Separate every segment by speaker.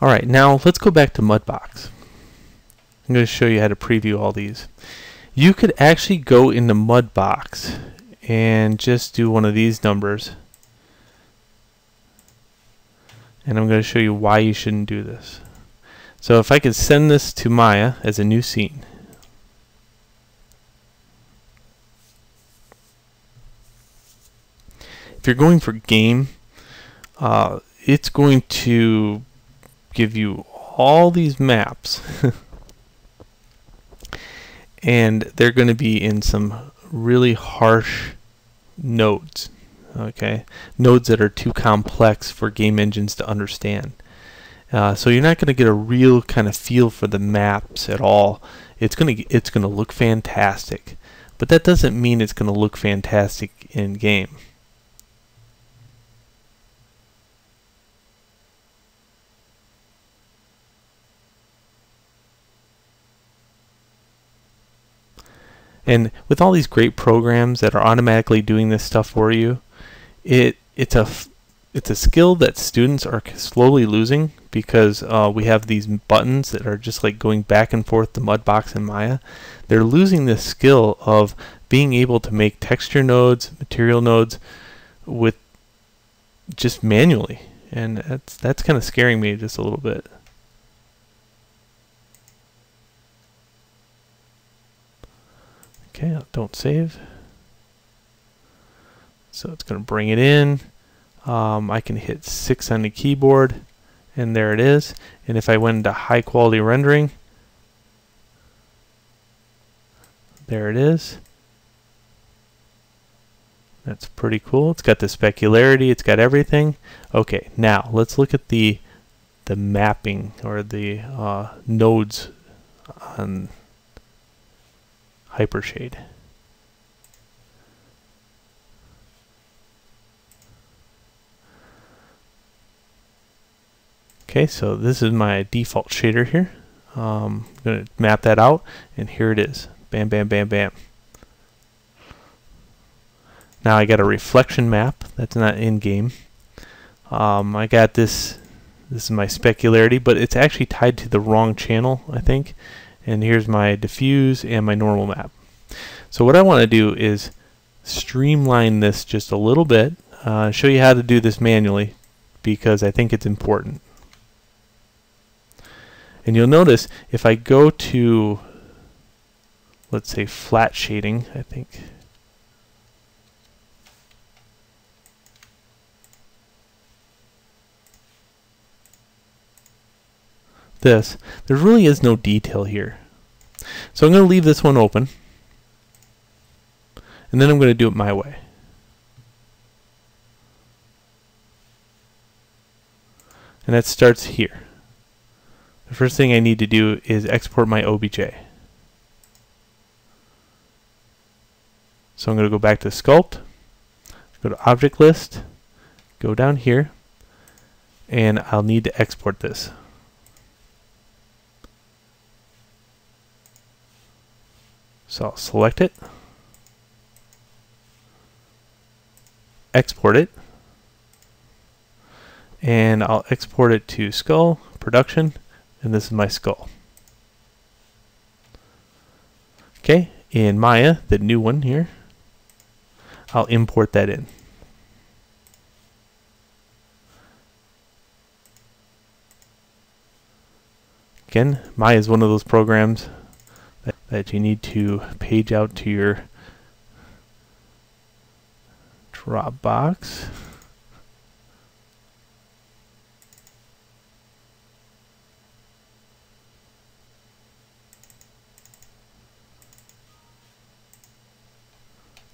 Speaker 1: Alright, now let's go back to Mudbox. I'm going to show you how to preview all these. You could actually go into Mudbox and just do one of these numbers. And I'm going to show you why you shouldn't do this. So if I could send this to Maya as a new scene. If you're going for game, it's going to give you all these maps. And they're going to be in some really harsh nodes. Okay, nodes that are too complex for game engines to understand. So you're not going to get a real kind of feel for the maps at all. It's going to look fantastic, but that doesn't mean it's going to look fantastic in game. And with all these great programs that are automatically doing this stuff for you, it's a skill that students are slowly losing because we have these buttons that are just like going back and forth to Mudbox and Maya. They're losing this skill of being able to make texture nodes, material nodes with just manually, and that's kind of scaring me just a little bit. Okay, don't save. So it's going to bring it in. I can hit 6 on the keyboard, and there it is. And if I went into high quality rendering, there it is. That's pretty cool. It's got the specularity, it's got everything. Okay, now let's look at the mapping or the nodes on Hypershade. Okay, so this is my default shader here. I'm going to map that out, and here it is. Bam, bam, bam, bam. Now I got a reflection map that's not in game. I got this. This is my specularity, but it's actually tied to the wrong channel, I think. And here's my diffuse and my normal map. So what I want to do is streamline this just a little bit, show you how to do this manually because I think it's important. And you'll notice if I go to, let's say, flat shading, I think. There really is no detail here. So I'm going to leave this one open, and then I'm going to do it my way. And that starts here. The first thing I need to do is export my OBJ. So I'm going to go back to Sculpt, go to Object List, go down here, and I'll need to export this. So I'll select it, export it, and I'll export it to Skull, Production, and this is my skull. Okay, in Maya, the new one here, I'll import that in. Again, Maya is one of those programs that you need to page out to your Dropbox.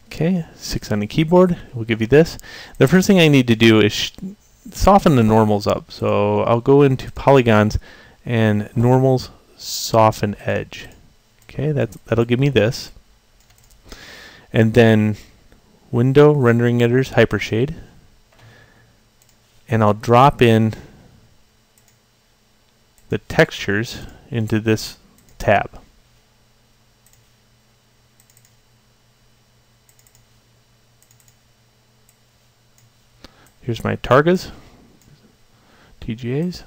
Speaker 1: Okay, 6 on the keyboard will give you this. The first thing I need to do is soften the normals up. So I'll go into polygons and normals soften edge. Okay, that'll give me this. And then window rendering editors Hypershade, and I'll drop in the textures into this tab. Here's my targas, TGAs,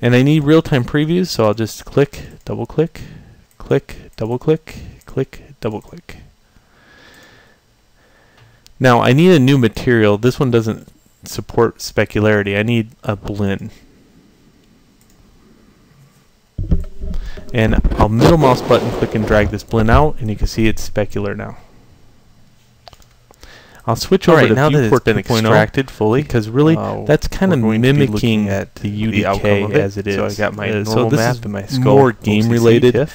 Speaker 1: And I need real-time previews, so I'll just click, double-click, click, double-click, click, double-click. Now I need a new material. This one doesn't support specularity. I need a blend. And I'll middle mouse button click and drag this blend out, and you can see it's specular now. I'll switch over to Viewport 2.0 fully, because really that's kind of mimicking at the UDK as it is.
Speaker 2: So I got my normal map and my skull
Speaker 1: more game related.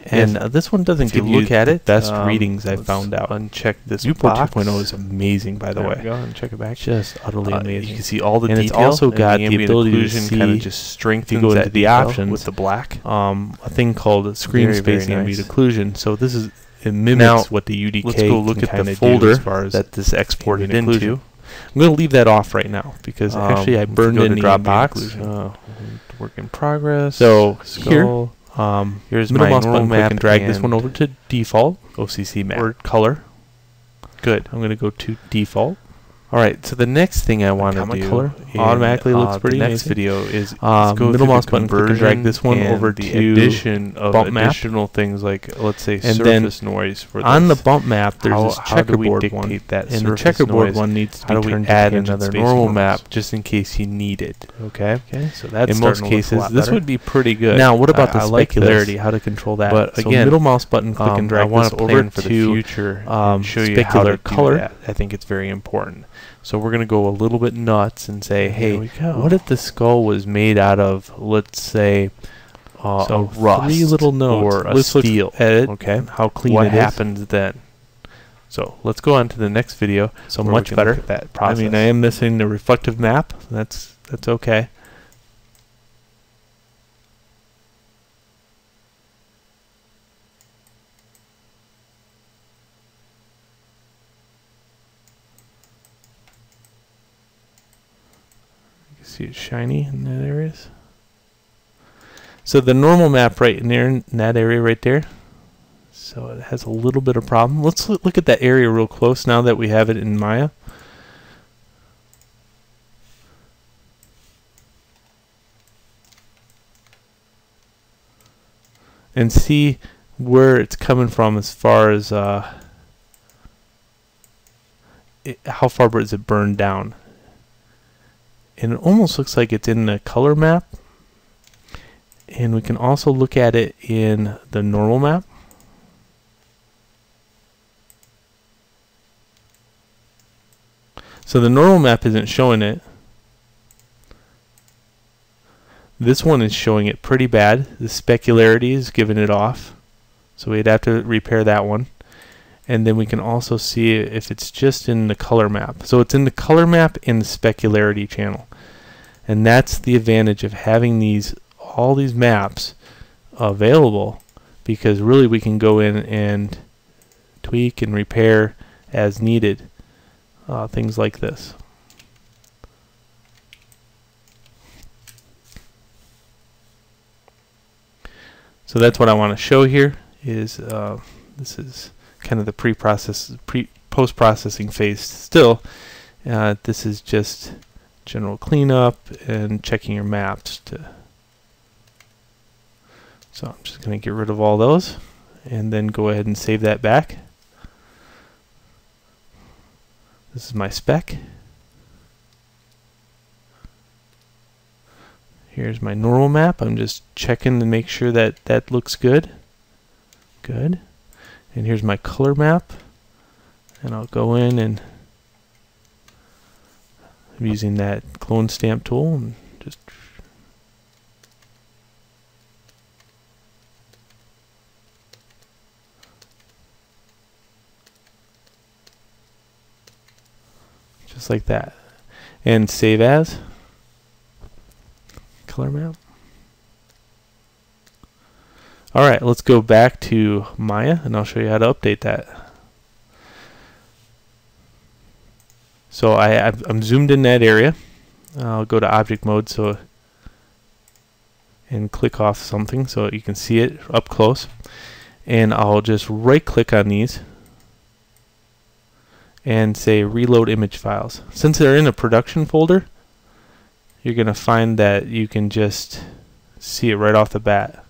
Speaker 1: And this one doesn't give you
Speaker 2: look at it,
Speaker 1: best readings I found out.
Speaker 2: Uncheck this
Speaker 1: Viewport
Speaker 2: box.
Speaker 1: 2.0 is amazing, by the way.
Speaker 2: There we go, and check it back.
Speaker 1: Just utterly amazing.
Speaker 2: You can see all the
Speaker 1: and
Speaker 2: detail.
Speaker 1: it's also got the ability to
Speaker 2: occlusion
Speaker 1: see,
Speaker 2: kind of just strengthens
Speaker 1: if you go into
Speaker 2: that
Speaker 1: the
Speaker 2: detail
Speaker 1: options
Speaker 2: with the black.
Speaker 1: A thing called screen
Speaker 2: Very, very
Speaker 1: spacing and
Speaker 2: nice.
Speaker 1: occlusion. So this is it mimics
Speaker 2: Now,
Speaker 1: what the UDK
Speaker 2: let's go look
Speaker 1: can
Speaker 2: at the
Speaker 1: kinda
Speaker 2: folder
Speaker 1: do as far as
Speaker 2: that this exported
Speaker 1: ambient
Speaker 2: into.
Speaker 1: occlusion. I'm going to leave that off right now because actually I burned in the
Speaker 2: Dropbox. Work in progress.
Speaker 1: So
Speaker 2: skull.
Speaker 1: here's
Speaker 2: middle
Speaker 1: my
Speaker 2: mouse
Speaker 1: normal
Speaker 2: button
Speaker 1: map
Speaker 2: click
Speaker 1: and drag this one over to default
Speaker 2: OCC map.
Speaker 1: or color.
Speaker 2: Good.
Speaker 1: I'm going to go to default.
Speaker 2: All right. So the next thing I want to
Speaker 1: my
Speaker 2: do
Speaker 1: color automatically looks pretty
Speaker 2: the next
Speaker 1: amazing.
Speaker 2: video is
Speaker 1: middle mouse button click and drag this one over
Speaker 2: the
Speaker 1: to
Speaker 2: addition of
Speaker 1: bump map.
Speaker 2: additional things like, let's say,
Speaker 1: And then
Speaker 2: surface noise for
Speaker 1: on the
Speaker 2: this.
Speaker 1: bump map, there's this
Speaker 2: How do we
Speaker 1: checkerboard one,
Speaker 2: dictate that
Speaker 1: and the
Speaker 2: surface
Speaker 1: checkerboard
Speaker 2: noise?
Speaker 1: one needs to
Speaker 2: How
Speaker 1: be
Speaker 2: do we
Speaker 1: turned to
Speaker 2: add
Speaker 1: tangent
Speaker 2: another
Speaker 1: spacing
Speaker 2: normal
Speaker 1: modes.
Speaker 2: map just in case you need it? Okay.
Speaker 1: Okay, so that's
Speaker 2: In most
Speaker 1: starting to look a
Speaker 2: cases,
Speaker 1: lot
Speaker 2: this
Speaker 1: better.
Speaker 2: would be pretty good.
Speaker 1: Now, what about the
Speaker 2: I like
Speaker 1: specularity?
Speaker 2: this.
Speaker 1: How to control that?
Speaker 2: But
Speaker 1: So
Speaker 2: again,
Speaker 1: middle mouse button, click and
Speaker 2: I
Speaker 1: drag
Speaker 2: want
Speaker 1: this
Speaker 2: to
Speaker 1: over
Speaker 2: plan for the
Speaker 1: to
Speaker 2: future and show you how
Speaker 1: specular
Speaker 2: to
Speaker 1: color.
Speaker 2: do that. I think it's very important. So we're going to go a little bit nuts and say, hey, what if the skull was made out of, let's say, a rust
Speaker 1: 3 little nodes
Speaker 2: or a
Speaker 1: let's look
Speaker 2: steel?
Speaker 1: at it,
Speaker 2: Okay.
Speaker 1: how clean
Speaker 2: What
Speaker 1: it is.
Speaker 2: happens then? So let's go on to the next video.
Speaker 1: So
Speaker 2: where we
Speaker 1: much
Speaker 2: can
Speaker 1: better.
Speaker 2: look at that
Speaker 1: I
Speaker 2: process.
Speaker 1: mean, I am missing the reflective map. That's okay. You can see it's shiny in that areas. So the normal map right in there, in that area right there. So it has a little bit of problem. Let's look at that area real close now that we have it in Maya. And see where it's coming from as far as how far is it burned down. And it almost looks like it's in the color map. And we can also look at it in the normal map. So the normal map isn't showing it. This one is showing it pretty bad. The specularity is giving it off. So we'd have to repair that one. And then we can also see if it's just in the color map. So it's in the color map and the specularity channel. And that's the advantage of having all these maps available, because really we can go in and tweak and repair as needed. Things like this. So that's what I want to show here. Is this is kind of the post-processing phase. Still, this is just general cleanup and checking your maps. So I'm just going to get rid of all those, and then go ahead and save that back. This is my spec. Here's my normal map. I'm just checking to make sure that that looks good. Good. And here's my color map. And I'll go in and I'm using that clone stamp tool and just like that. And save as color map. Alright, let's go back to Maya and I'll show you how to update that. So I'm zoomed in that area. I'll go to object mode and click off something so you can see it up close. And I'll just right click on these and say reload image files. Since they're in a production folder, you're going to find that you can just see it right off the bat.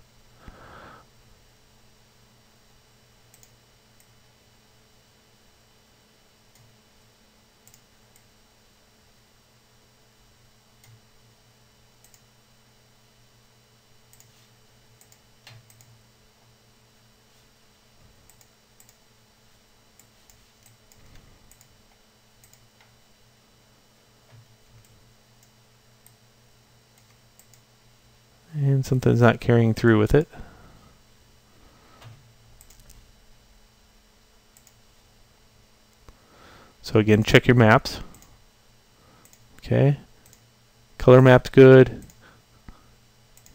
Speaker 1: And something's not carrying through with it. So again, check your maps. Okay. Color map's good.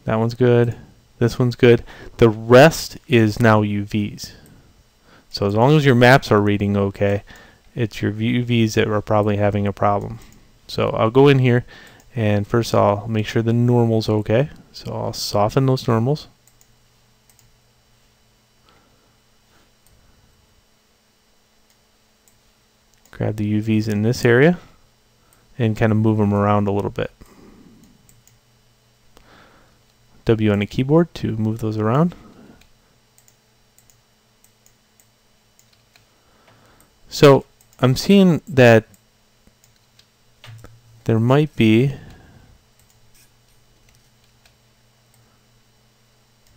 Speaker 1: That one's good. This one's good. The rest is now UVs. So as long as your maps are reading okay, it's your UVs that are probably having a problem. So I'll go in here, and first I'll make sure the normal's okay. So I'll soften those normals. Grab the UVs in this area and kind of move them around a little bit. W on the keyboard to move those around. So I'm seeing that there might be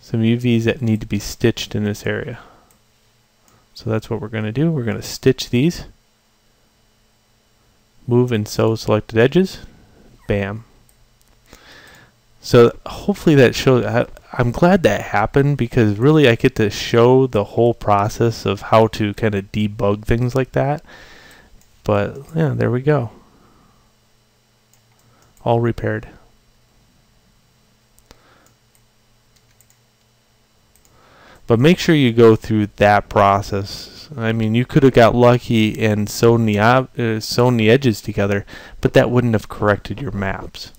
Speaker 1: some UVs that need to be stitched in this area. So that's what we're going to do. We're going to stitch these. Move and sew selected edges. Bam. So hopefully that shows. I'm glad that happened, because really I get to show the whole process of how to kind of debug things like that. But yeah, there we go. All repaired. But make sure you go through that process. I mean, you could have got lucky and sewn the edges together, but that wouldn't have corrected your maps.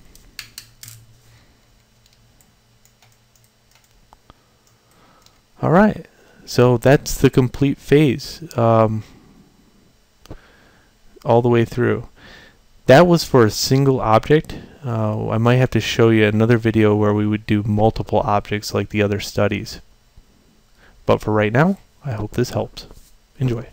Speaker 1: Alright, so that's the complete phase all the way through. That was for a single object. I might have to show you another video where we would do multiple objects like the other studies. But for right now, I hope this helps. Enjoy.